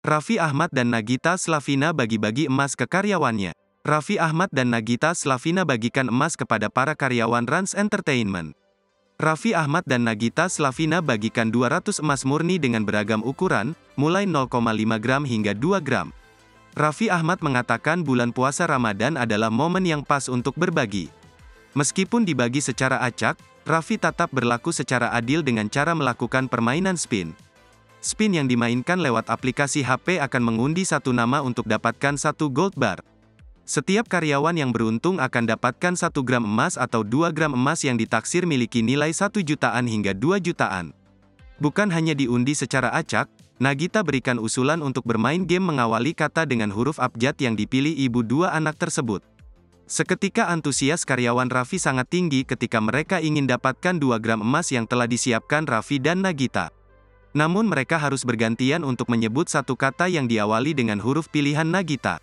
Raffi Ahmad dan Nagita Slavina bagi-bagi emas ke karyawannya. Raffi Ahmad dan Nagita Slavina bagikan emas kepada para karyawan Rans Entertainment. Raffi Ahmad dan Nagita Slavina bagikan 200 emas murni dengan beragam ukuran, mulai 0,5 gram hingga 2 gram. Raffi Ahmad mengatakan bulan puasa Ramadan adalah momen yang pas untuk berbagi. Meskipun dibagi secara acak, Raffi tetap berlaku secara adil dengan cara melakukan permainan spin. Spin yang dimainkan lewat aplikasi HP akan mengundi satu nama untuk dapatkan satu gold bar. Setiap karyawan yang beruntung akan dapatkan 1 gram emas atau 2 gram emas yang ditaksir miliki nilai 1 jutaan hingga 2 jutaan. Bukan hanya diundi secara acak, Nagita berikan usulan untuk bermain game mengawali kata dengan huruf abjad yang dipilih ibu dua anak tersebut. Seketika antusias karyawan Raffi sangat tinggi ketika mereka ingin dapatkan 2 gram emas yang telah disiapkan Raffi dan Nagita. Namun mereka harus bergantian untuk menyebut satu kata yang diawali dengan huruf pilihan Nagita.